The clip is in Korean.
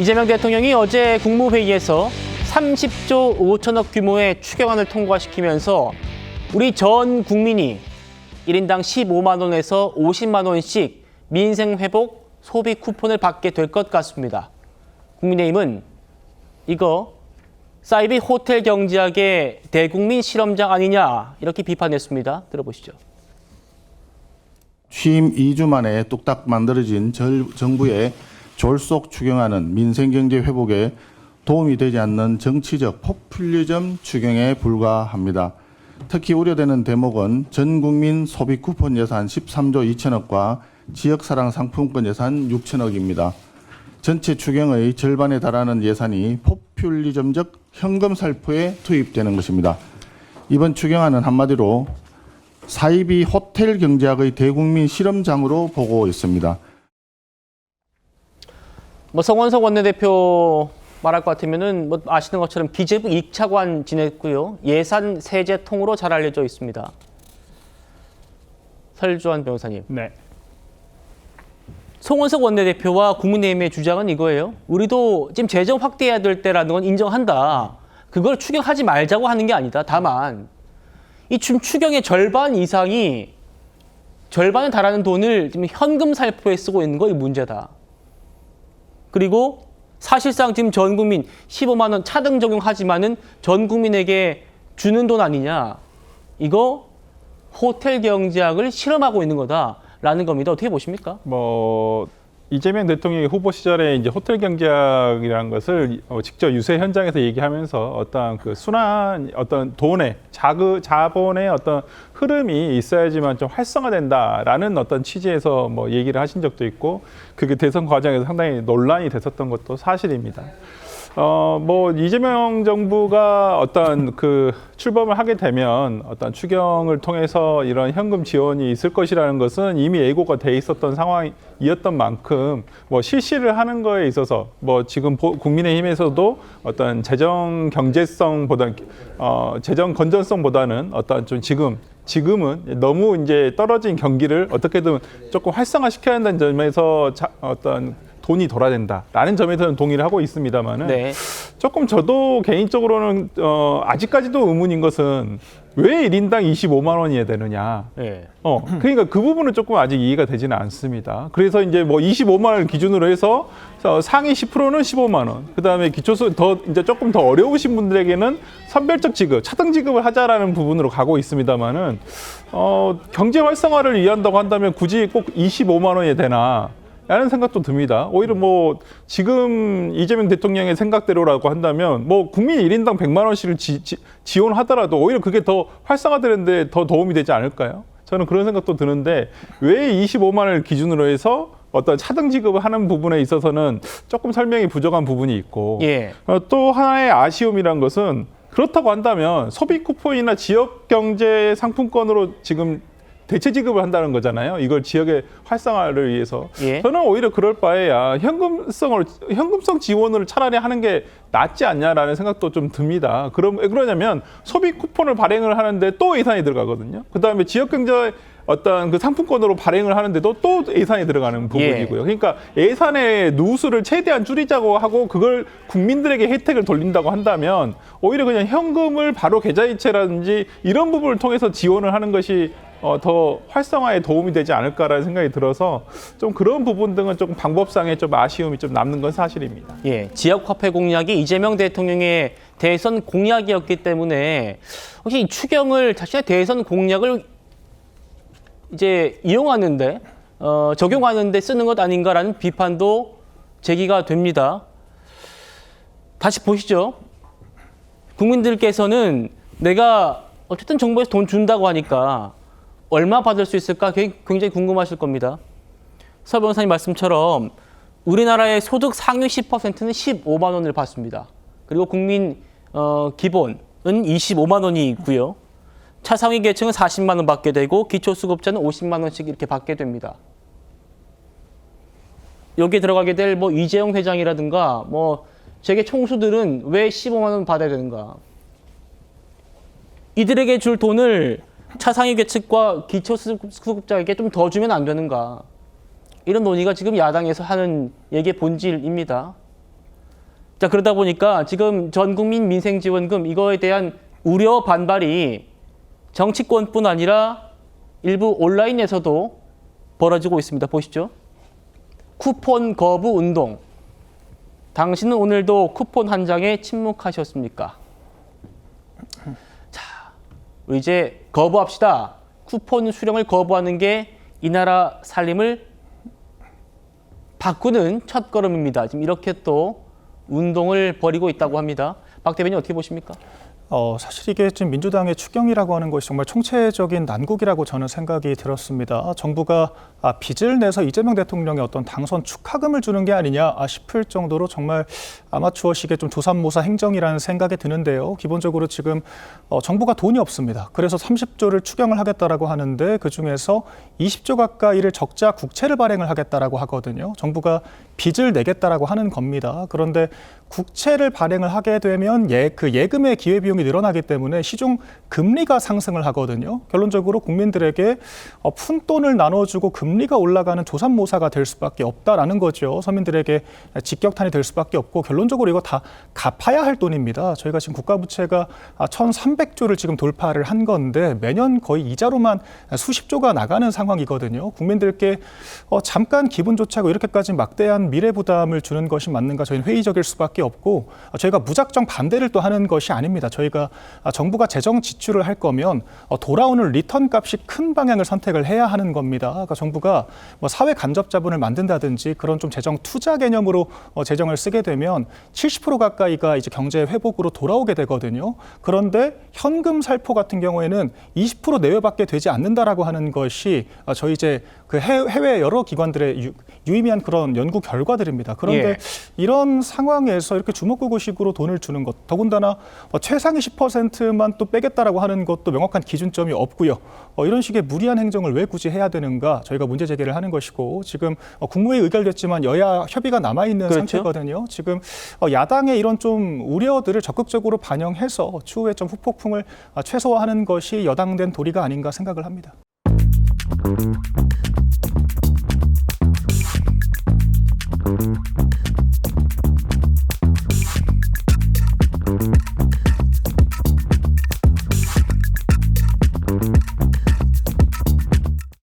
이재명 대통령이 어제 국무회의에서 30조 5천억 규모의 추경안을 통과시키면서 우리 전 국민이 1인당 15만 원에서 50만 원씩 민생회복 소비 쿠폰을 받게 될 것 같습니다. 국민의힘은 이거 사이비 호텔 경제학의 대국민 실험장 아니냐 이렇게 비판했습니다. 들어보시죠. 취임 2주 만에 뚝딱 만들어진 정부의 졸속 추경안은 민생경제 회복에 도움이 되지 않는 정치적 포퓰리즘 추경에 불과합니다. 특히 우려되는 대목은 전국민 소비 쿠폰 예산 13조 2천억과 지역사랑 상품권 예산 6천억입니다. 전체 추경의 절반에 달하는 예산이 포퓰리즘적 현금 살포에 투입되는 것입니다. 이번 추경안은 한마디로 사이비 호텔 경제학의 대국민 실험장으로 보고 있습니다. 성원석 원내대표 말할 것 같으면은 아시는 것처럼 기재부 2차관 지냈고요. 예산 세제통으로 잘 알려져 있습니다. 설주환 변호사님. 네. 송원석 원내대표와 국민의힘의 주장은 이거예요. 우리도 지금 재정 확대해야 될 때라는 건 인정한다. 그걸 추경하지 말자고 하는 게 아니다. 다만 이 지금 추경의 절반 이상이 절반에 달하는 돈을 지금 현금 살포에 쓰고 있는 거 이 문제다. 그리고 사실상 지금 전 국민 15만 원 차등 적용하지만은 전 국민에게 주는 돈 아니냐. 이거 호텔 경제학을 실험하고 있는 거다라는 겁니다. 어떻게 보십니까? 이재명 대통령이 후보 시절에 이제 호텔 경제학이라는 것을 직접 유세 현장에서 얘기하면서 어떤 그 순환 어떤 돈의 자본의 어떤 흐름이 있어야지만 좀 활성화된다라는 어떤 취지에서 얘기를 하신 적도 있고 그게 대선 과정에서 상당히 논란이 됐었던 것도 사실입니다. 이재명 정부가 어떤 그 출범을 하게 되면 어떤 추경을 통해서 이런 현금 지원이 있을 것이라는 것은 이미 예고가 돼 있었던 상황이었던 만큼 실시를 하는 거에 있어서 지금 국민의힘에서도 어떤 재정 경제성보다는 재정 건전성보다는 어떤 좀 지금은 너무 이제 떨어진 경기를 어떻게든 조금 활성화시켜야 한다는 점에서 어떤 돈이 돌아야 된다라는 점에서는 동의를 하고 있습니다만은 네. 조금 저도 개인적으로는 아직까지도 의문인 것은 왜 1인당 25만 원이어야 되느냐. 네. 그러니까 그 부분은 조금 아직 이해가 되지는 않습니다. 그래서 이제 25만 원을 기준으로 해서 상위 10%는 15만 원, 그다음에 기초수 이제 조금 더 어려우신 분들에게는 선별적 지급, 차등 지급을 하자라는 부분으로 가고 있습니다만은 경제 활성화를 위한다고 한다면 굳이 꼭 25만 원이 되나? 라는 생각도 듭니다. 오히려 지금 이재명 대통령의 생각대로라고 한다면 국민 1인당 100만 원씩을 지원하더라도 오히려 그게 더 활성화되는데 더 도움이 되지 않을까요? 저는 그런 생각도 드는데 왜 25만 원을 기준으로 해서 어떤 차등 지급을 하는 부분에 있어서는 조금 설명이 부족한 부분이 있고 예. 또 하나의 아쉬움이란 것은 그렇다고 한다면 소비 쿠폰이나 지역 경제 상품권으로 지금 대체 지급을 한다는 거잖아요. 이걸 지역의 활성화를 위해서. 예. 저는 오히려 그럴 바에야 현금성 지원을 차라리 하는 게 낫지 않냐라는 생각도 좀 듭니다. 왜 그러냐면 소비 쿠폰을 발행을 하는데 또 예산이 들어가거든요. 그다음에 지역 경제 어떤 그 상품권으로 발행을 하는데도 또 예산이 들어가는 부분이고요. 그러니까 예산의 누수를 최대한 줄이자고 하고 그걸 국민들에게 혜택을 돌린다고 한다면 오히려 그냥 현금을 바로 계좌이체라든지 이런 부분을 통해서 지원을 하는 것이 더 활성화에 도움이 되지 않을까라는 생각이 들어서 좀 그런 부분 등은 조금 방법상의 좀 아쉬움이 좀 남는 건 사실입니다. 예, 지역화폐 공약이 이재명 대통령의 대선 공약이었기 때문에 혹시 이 추경을 자신의 대선 공약을 이제 이용하는데 적용하는데 쓰는 것 아닌가라는 비판도 제기가 됩니다. 다시 보시죠. 국민들께서는 내가 어쨌든 정부에서 돈 준다고 하니까 얼마 받을 수 있을까 굉장히 궁금하실 겁니다. 서 변호사님 말씀처럼 우리나라의 소득 상위 10%는 15만 원을 받습니다. 그리고 국민 기본은 25만 원이 있고요. 차상위 계층은 40만 원 받게 되고 기초수급자는 50만 원씩 이렇게 받게 됩니다. 여기에 들어가게 될 이재용 회장이라든가 재계 총수들은 왜 15만 원 받아야 되는가? 이들에게 줄 돈을 차상위 계층과 기초수급자에게 좀 더 주면 안 되는가? 이런 논의가 지금 야당에서 하는 얘기의 본질입니다. 자, 그러다 보니까 지금 전국민 민생지원금 이거에 대한 우려 반발이 정치권뿐 아니라 일부 온라인에서도 벌어지고 있습니다. 보시죠. 쿠폰 거부 운동. 당신은 오늘도 쿠폰 한 장에 침묵하셨습니까? 자, 우리 이제 거부합시다. 쿠폰 수령을 거부하는 게 이 나라 살림을 바꾸는 첫걸음입니다. 지금 이렇게 또 운동을 벌이고 있다고 합니다. 박 대변인 어떻게 보십니까? 사실 이게 지금 민주당의 추경이라고 하는 것이 정말 총체적인 난국이라고 저는 생각이 들었습니다. 정부가 빚을 내서 이재명 대통령의 어떤 당선 축하금을 주는 게 아니냐 싶을 정도로 정말 아마추어식의 좀 조삼모사 행정이라는 생각이 드는데요. 기본적으로 지금 정부가 돈이 없습니다. 그래서 30조를 추경을 하겠다라고 하는데 그중에서 20조 가까이를 적자 국채를 발행을 하겠다라고 하거든요. 정부가 빚을 내겠다라고 하는 겁니다. 그런데 국채를 발행을 하게 되면 그 예금의 기회비용이 늘어나기 때문에 시중 금리가 상승을 하거든요. 결론적으로 국민들에게 푼돈을 나눠주고 금리가 올라가는 조삼모사가 될 수밖에 없다라는 거죠. 서민들에게 직격탄이 될 수밖에 없고 결론적으로 이거 다 갚아야 할 돈입니다. 저희가 지금 국가부채가 1,300조를 지금 돌파를 한 건데 매년 거의 이자로만 수십조가 나가는 상황이거든요. 국민들께 잠깐 기분 좋지 않고 이렇게까지 막대한 미래 부담을 주는 것이 맞는가 저희는 회의적일 수밖에 없고 저희가 무작정 반대를 또 하는 것이 아닙니다. 저희가 정부가 재정 지출을 할 거면 돌아오는 리턴 값이 큰 방향을 선택을 해야 하는 겁니다. 그러니까 정부가 뭐 사회 간접 자본을 만든다든지 그런 좀 재정 투자 개념으로 재정을 쓰게 되면 70% 가까이가 이제 경제 회복으로 돌아오게 되거든요. 그런데 현금 살포 같은 경우에는 20% 내외밖에 되지 않는다라고 하는 것이 저희 이제 그 해외 여러 기관들의 유의미한 그런 연구 결과들입니다. 그런데 이런 상황에서 이렇게 주먹구구식으로 돈을 주는 것, 더군다나 최상위 10%만 또 빼겠다라고 하는 것도 명확한 기준점이 없고요. 이런 식의 무리한 행정을 왜 굳이 해야 되는가 저희가 문제 제기를 하는 것이고 지금 국무회의 의결됐지만 여야 협의가 남아있는 상태거든요. 지금 야당의 이런 좀 우려들을 적극적으로 반영해서 추후에 좀 후폭풍을 최소화하는 것이 여당된 도리가 아닌가 생각을 합니다.